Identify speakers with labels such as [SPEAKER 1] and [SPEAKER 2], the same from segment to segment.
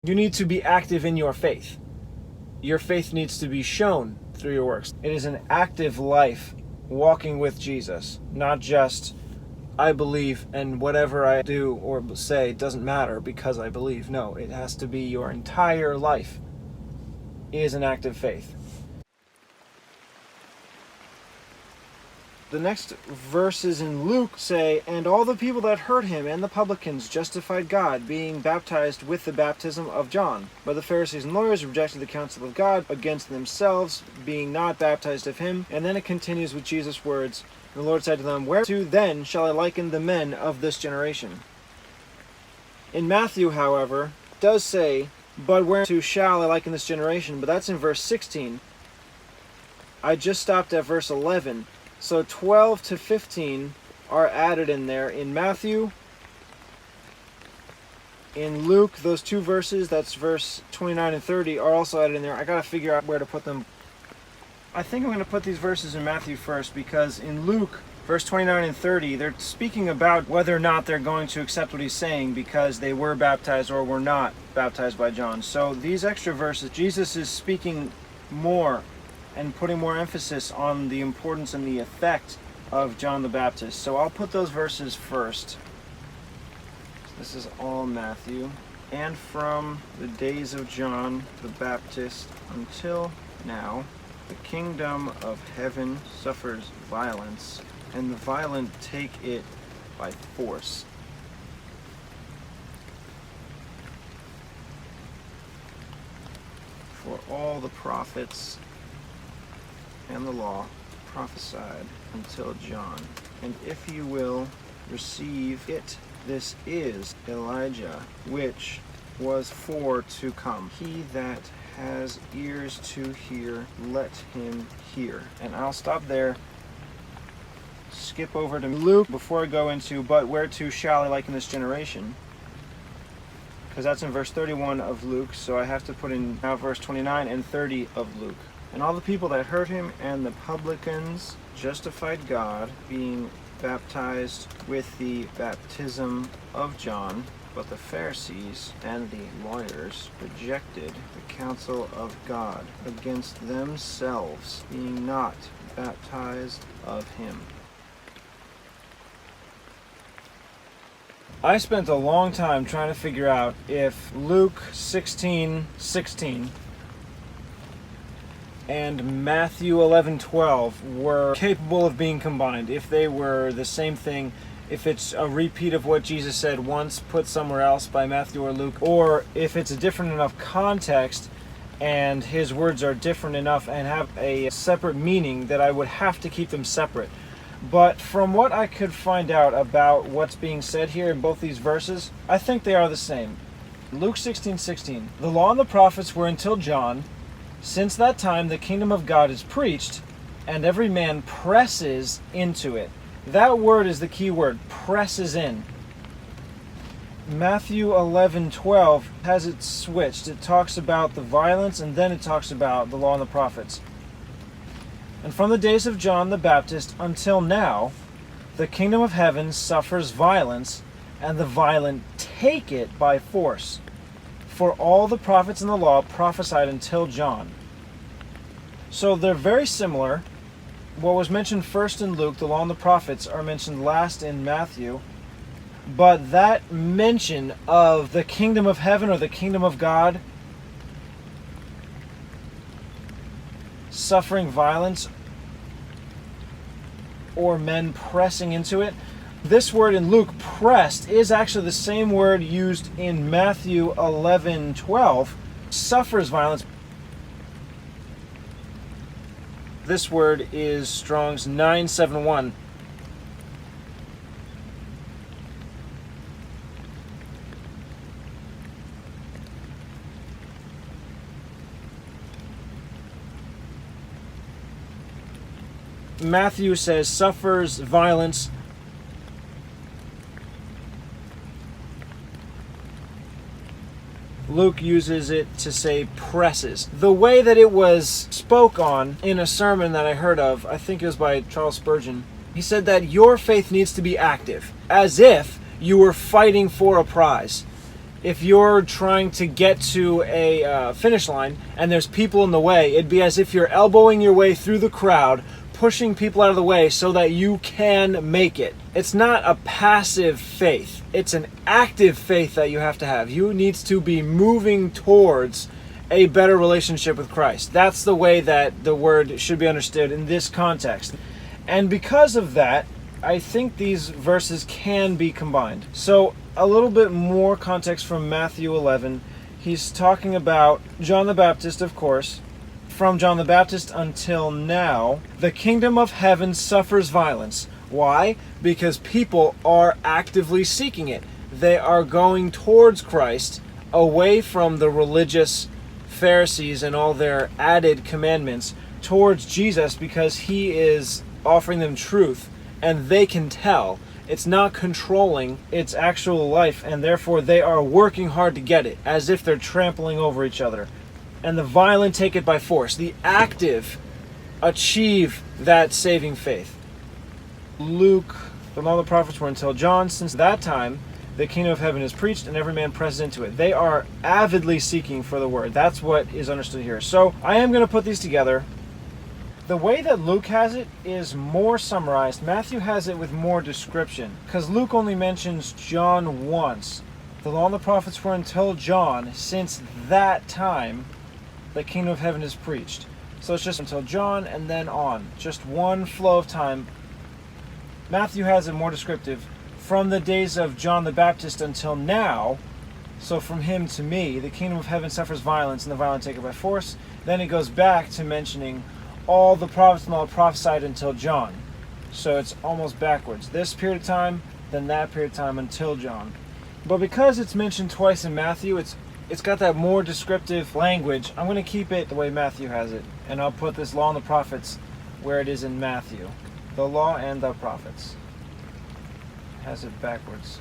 [SPEAKER 1] You need to be active in your faith. Your faith needs to be shown through your works. It is an active life walking with Jesus, not just I believe and whatever I do or say doesn't matter because I believe. No, it has to be your entire life is an active faith. The next verses in Luke say, "And all the people that heard him and the publicans justified God, being baptized with the baptism of John. But the Pharisees and lawyers rejected the counsel of God against themselves, being not baptized of him." And then it continues with Jesus' words, "And the Lord said to them, Whereto then shall I liken the men of this generation?" In Matthew, however, it does say, "But whereto shall I liken this generation?" But that's in verse 16. I just stopped at verse 11. So 12 to 15 are added in there. In Matthew, in Luke, those two verses, that's verse 29 and 30, are also added in there. I gotta figure out where to put them. I think I'm going to put these verses in Matthew first, because in Luke, verse 29 and 30, they're speaking about whether or not they're going to accept what he's saying because they were baptized or were not baptized by John. So these extra verses, Jesus is speaking more and putting more emphasis on the importance and the effect of John the Baptist. So I'll put those verses first. This is all Matthew. "And from the days of John the Baptist until now, the kingdom of heaven suffers violence, and the violent take it by force." "For all the prophets and the law prophesied until John. And if you will receive it, this is Elijah, which was for to come. He that has ears to hear, let him hear." And I'll stop there. Skip over to Luke before I go into, "But whereto shall I liken this generation?" Because that's in verse 31 of Luke, so I have to put in now verse 29 and 30 of Luke. "And all the people that heard him and the publicans justified God, being baptized with the baptism of John. But the Pharisees and the lawyers rejected the counsel of God against themselves, being not baptized of him." I spent a long time trying to figure out if Luke 16:16 and Matthew 11:12 were capable of being combined, if they were the same thing, if it's a repeat of what Jesus said once put somewhere else by Matthew or Luke, or if it's a different enough context and his words are different enough and have a separate meaning that I would have to keep them separate. But from what I could find out about what's being said here in both these verses, I think they are the same. Luke 16:16, "The law and the prophets were until John. Since that time the kingdom of God is preached, and every man presses into it." That word is the key word, presses in. Matthew 11:12 has it switched. It talks about the violence, and then it talks about the law and the prophets. "And from the days of John the Baptist until now, the kingdom of heaven suffers violence, and the violent take it by force. For all the prophets and the law prophesied until John." So they're very similar. What was mentioned first in Luke, the law and the prophets, are mentioned last in Matthew. But that mention of the kingdom of heaven or the kingdom of God suffering violence or men pressing into it, this word in Luke, pressed, is actually the same word used in Matthew 11:12, suffers violence. This word is Strong's 971. Matthew says suffers violence. Luke uses it to say presses. The way that it was spoke on in a sermon that I heard of, I think it was by Charles Spurgeon, he said that your faith needs to be active, as if you were fighting for a prize.
[SPEAKER 2] If you're trying to get to a finish line and there's people in the way, it'd be as if you're elbowing your way through the crowd, pushing people out of the way so that you can make it. It's not a passive faith. It's an active faith that you have to have. You need to be moving towards a better relationship with Christ. That's the way that the word should be understood in this context. And because of that, I think these verses can be combined. So a little bit more context from Matthew 11. He's talking about John the Baptist, of course. From John the Baptist until now, the kingdom of heaven suffers violence. Why? Because people are actively seeking it. They are going towards Christ, away from the religious Pharisees and all their added commandments, towards Jesus, because he is offering them truth, and they can tell. It's not controlling its actual life, and therefore they are working hard to get it, as if they're trampling over each other. And the violent take it by force. The active achieve that saving faith. Luke, the law of the prophets were until John. Since that time, the kingdom of heaven is preached, and every man presses into it. They are avidly seeking for the word. That's what is understood here. So I am going to put these together. The way that Luke has it is more summarized. Matthew has it with more description, because Luke only mentions John once. The law and the prophets were until John. Since that time, the kingdom of heaven is preached. So it's just until John and then on. Just one flow of time. Matthew has it more descriptive. From the days of John the Baptist until now, so from him to me, the kingdom of heaven suffers violence, and the violent take it by force. Then it goes back to mentioning all the prophets and all prophesied until John. So it's almost backwards. This period of time, then that period of time until John. But because it's mentioned twice in Matthew, it's got that more descriptive language. I'm going to keep it the way Matthew has it, and I'll put this law and the prophets where it is in Matthew. The law and the prophets. Has it backwards.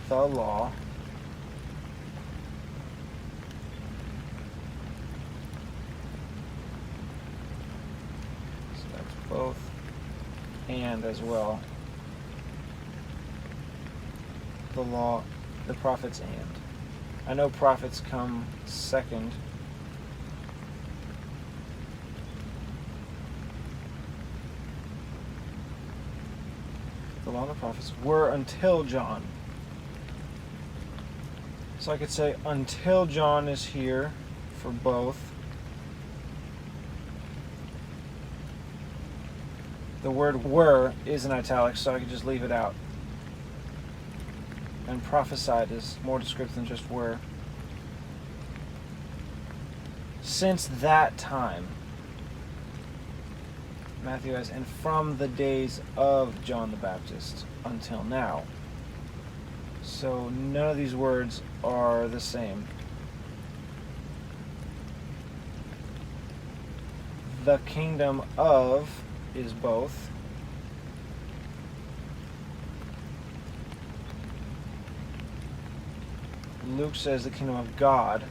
[SPEAKER 2] The law. So that's both and as well. The law, the prophets and. I know prophets come second. The law and the prophets were until John. So I could say until John is here for both. The word were is in italics, so I could just leave it out. And prophesied is more descriptive than just were. Since that time, Matthew has, and from the days of John the Baptist until now. So none of these words are the same. The kingdom of is both. Luke says the kingdom of God.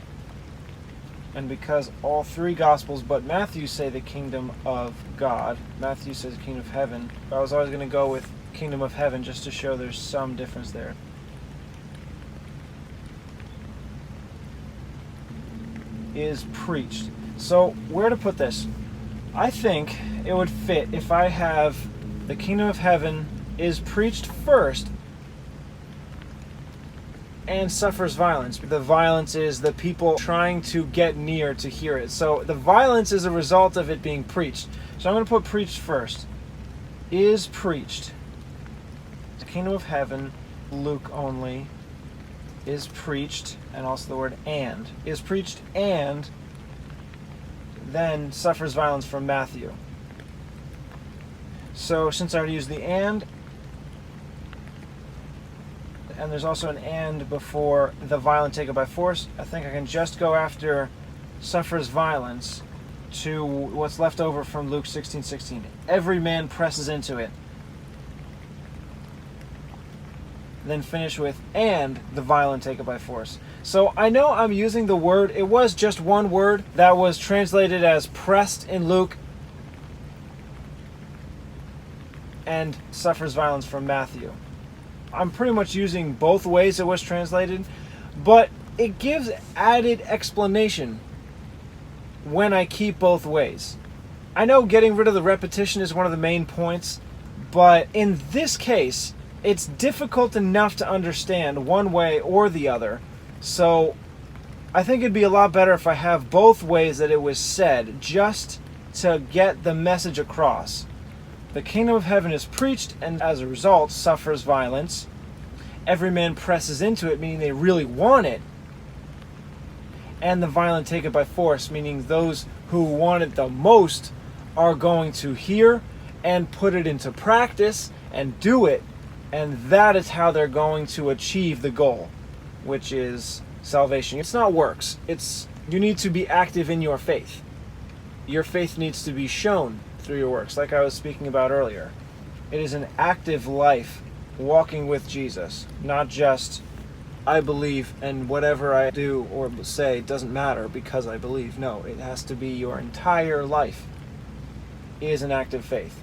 [SPEAKER 2] And because all three Gospels but Matthew say the kingdom of God, Matthew says the kingdom of heaven, I was always going to go with kingdom of heaven just to show there's some difference there. Is preached. So where to put this? I think it would fit if I have the kingdom of heaven is preached first and suffers violence. The violence is the people trying to get near to hear it. So the violence is a result of it being preached. So I'm going to put preached first. Is preached. The kingdom of heaven, Luke only, is preached, and also the word and. Is preached and then suffers violence from Matthew. So since I already used the and there's also an and before the violent take it by force, I think I can just go after suffers violence to what's left over from Luke 16:16. Every man presses into it. Then finish with and the violent take it by force. So I know I'm using the word, it was just one word that was translated as pressed in Luke and suffers violence from Matthew. I'm pretty much using both ways it was translated, but it gives added explanation when I keep both ways. I know getting rid of the repetition is one of the main points, but in this case, it's difficult enough to understand one way or the other. So I think it'd be a lot better if I have both ways that it was said, just to get the message across. The kingdom of heaven is preached, and as a result suffers violence. Every man presses into it, meaning they really want it. And the violent take it by force, meaning those who want it the most are going to hear and put it into practice and do it. And that is how they're going to achieve the goal, which is salvation. It's not works. You need to be active in your faith. Your faith needs to be shown through your works, like I was speaking about earlier. It is an active life walking with Jesus, not just I believe and whatever I do or say doesn't matter because I believe. No, it has to be your entire life is an active faith.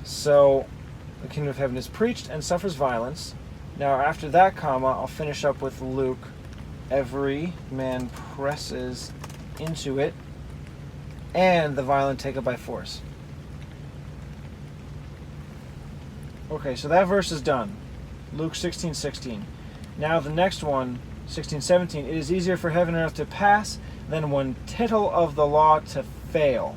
[SPEAKER 2] So the kingdom of heaven is preached and suffers violence. Now after that comma, I'll finish up with Luke. Every man presses into it, and the violent take it by force. Okay, so that verse is done. Luke 16:16. Now the next one, 16:17. It is easier for heaven and earth to pass than one tittle of the law to fail.